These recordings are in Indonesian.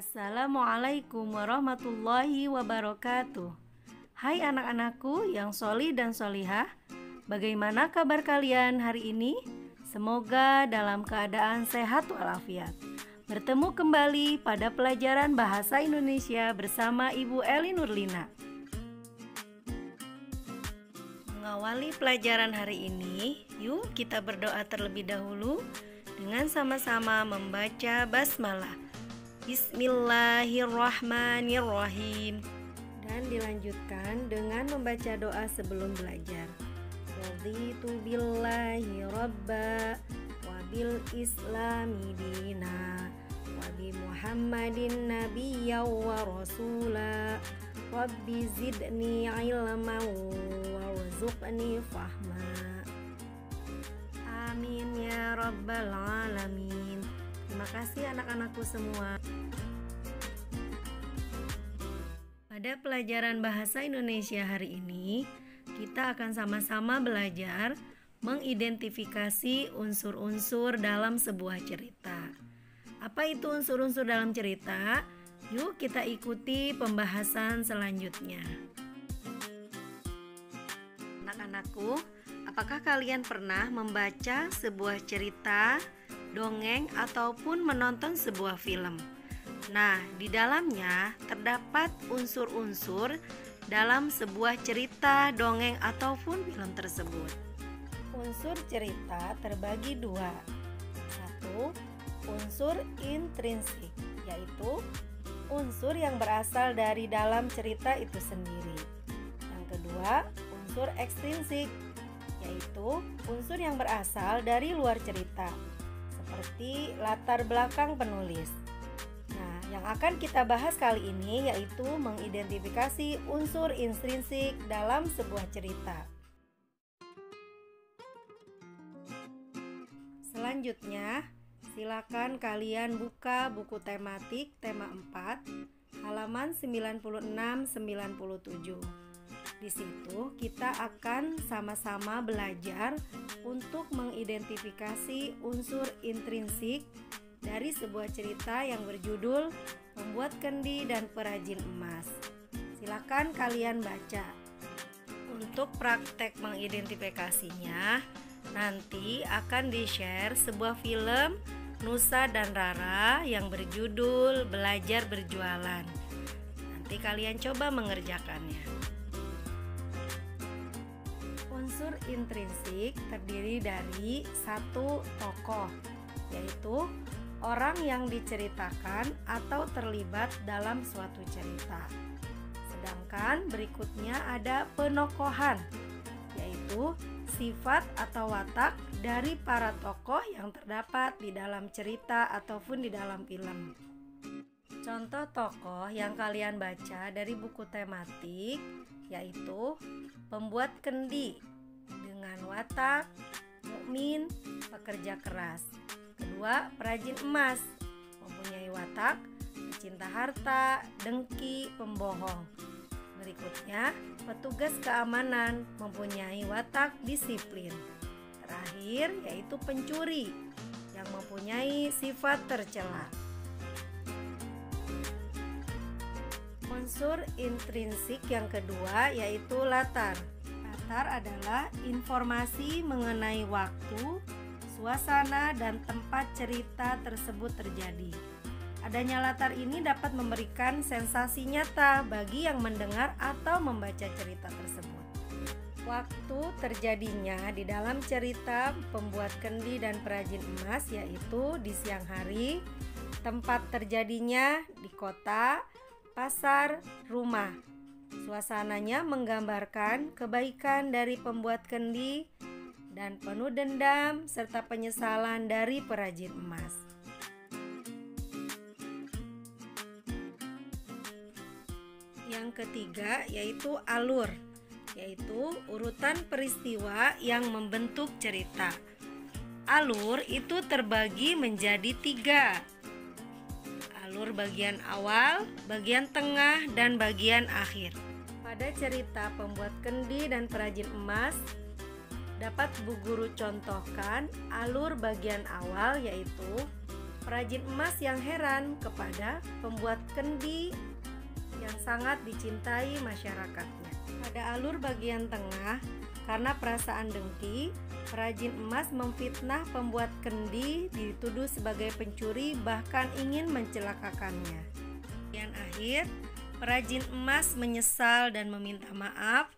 Assalamualaikum warahmatullahi wabarakatuh. Hai anak-anakku yang sholih dan sholihah, bagaimana kabar kalian hari ini? Semoga dalam keadaan sehat walafiat. Bertemu kembali pada pelajaran Bahasa Indonesia bersama Ibu Eli Nurlina. Mengawali pelajaran hari ini, yuk kita berdoa terlebih dahulu dengan sama-sama membaca basmalah. Bismillahirrahmanirrahim. Dan dilanjutkan dengan membaca doa sebelum belajar. Raditu billahi rabba wa bil islami dina wa bi Muhammadin nabiyya wa rasula. Rabbi zidni ilman warzuqni fahma. Amin ya rabbal alamin. Terima kasih anak-anakku semua. Pada pelajaran Bahasa Indonesia hari ini, kita akan sama-sama belajar mengidentifikasi unsur-unsur dalam sebuah cerita. Apa itu unsur-unsur dalam cerita? Yuk kita ikuti pembahasan selanjutnya. Anak-anakku, apakah kalian pernah membaca sebuah cerita, dongeng, ataupun menonton sebuah film? Nah, di dalamnya terdapat unsur-unsur dalam sebuah cerita, dongeng, ataupun film tersebut. Unsur cerita terbagi dua. Satu, unsur intrinsik, yaitu unsur yang berasal dari dalam cerita itu sendiri. Yang kedua, unsur ekstrinsik, yaitu unsur yang berasal dari luar cerita, seperti latar belakang penulis. Nah, yang akan kita bahas kali ini yaitu mengidentifikasi unsur intrinsik dalam sebuah cerita. Selanjutnya, silakan kalian buka buku tematik tema 4 halaman 96-97. Di situ kita akan sama-sama belajar untuk mengidentifikasi unsur intrinsik dari sebuah cerita yang berjudul Pembuat Kendi dan Perajin Emas. Silakan kalian baca. Untuk praktek mengidentifikasinya, nanti akan di-share sebuah film Nusa dan Rara yang berjudul Belajar Berjualan. Nanti kalian coba mengerjakannya. Unsur intrinsik terdiri dari satu tokoh, yaitu orang yang diceritakan atau terlibat dalam suatu cerita. Sedangkan berikutnya ada penokohan, yaitu sifat atau watak dari para tokoh yang terdapat di dalam cerita ataupun di dalam film. Contoh tokoh yang kalian baca dari buku tematik yaitu Pembuat Kendi dengan watak mukmin, pekerja keras. Kedua, Perajin Emas mempunyai watak pecinta harta, dengki, pembohong. Berikutnya, petugas keamanan mempunyai watak disiplin. Terakhir, yaitu pencuri yang mempunyai sifat tercela. Unsur intrinsik yang kedua yaitu latar. Latar adalah informasi mengenai waktu, suasana, dan tempat cerita tersebut terjadi. Adanya latar ini dapat memberikan sensasi nyata bagi yang mendengar atau membaca cerita tersebut. Waktu terjadinya di dalam cerita Pembuat Kendi dan Perajin Emas yaitu di siang hari. Tempat terjadinya di kota, pasar, rumah. Suasananya menggambarkan kebaikan dari pembuat kendi dan penuh dendam serta penyesalan dari perajin emas. Yang ketiga yaitu alur, yaitu urutan peristiwa yang membentuk cerita. Alur itu terbagi menjadi 3. Alur bagian awal, bagian tengah, dan bagian akhir. Pada cerita Pembuat Kendi dan Perajin Emas, dapat Bu Guru contohkan alur bagian awal yaitu perajin emas yang heran kepada pembuat kendi yang sangat dicintai masyarakatnya. Pada alur bagian tengah, karena perasaan dengki, perajin emas memfitnah pembuat kendi, dituduh sebagai pencuri, bahkan ingin mencelakakannya. Bagian akhir, perajin emas menyesal dan meminta maaf,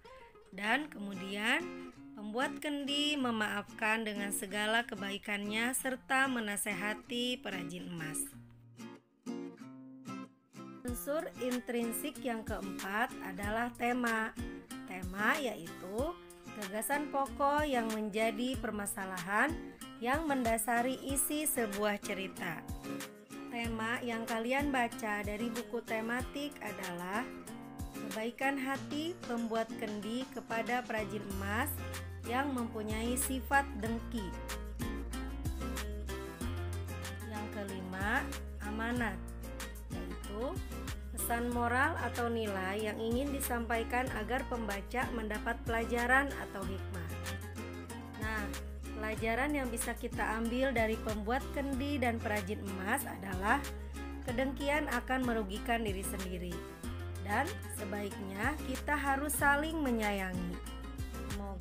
dan kemudian pembuat kendi memaafkan dengan segala kebaikannya serta menasehati perajin emas. Unsur intrinsik yang keempat adalah tema. Tema yaitu gagasan pokok yang menjadi permasalahan yang mendasari isi sebuah cerita. Tema yang kalian baca dari buku tematik adalah kebaikan hati pembuat kendi kepada perajin emas yang mempunyai sifat dengki. Yang kelima, amanat, yaitu pesan moral atau nilai yang ingin disampaikan agar pembaca mendapat pelajaran atau hikmah. Nah, pelajaran yang bisa kita ambil dari pembuat kendi dan perajin emas adalah kedengkian akan merugikan diri sendiri, dan sebaiknya kita harus saling menyayangi.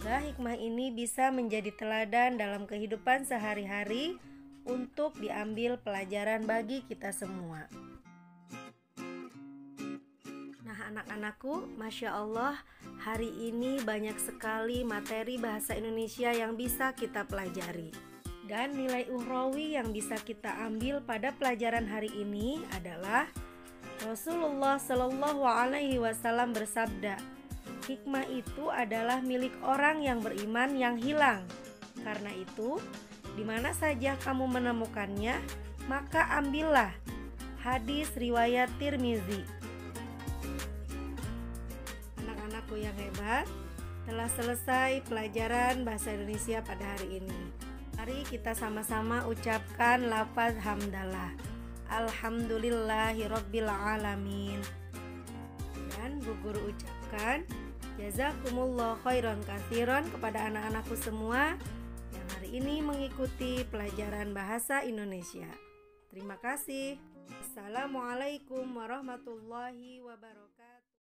Semoga hikmah ini bisa menjadi teladan dalam kehidupan sehari-hari untuk diambil pelajaran bagi kita semua. Nah, anak-anakku, Masya Allah, hari ini banyak sekali materi bahasa Indonesia yang bisa kita pelajari. Dan nilai ukhrawi yang bisa kita ambil pada pelajaran hari ini adalah Rasulullah Shallallahu Alaihi Wasallam bersabda, hikmah itu adalah milik orang yang beriman yang hilang. Karena itu, di mana saja kamu menemukannya, maka ambillah. Hadis riwayat Tirmizi. Anak-anakku yang hebat, telah selesai pelajaran bahasa Indonesia pada hari ini. Mari kita sama-sama ucapkan lafaz hamdalah. Alhamdulillahirabbil alamin. Dan Bu Guru ucapkan jazakumullah khairan katsiran kepada anak-anakku semua yang hari ini mengikuti pelajaran bahasa Indonesia. Terima kasih. Assalamualaikum warahmatullahi wabarakatuh.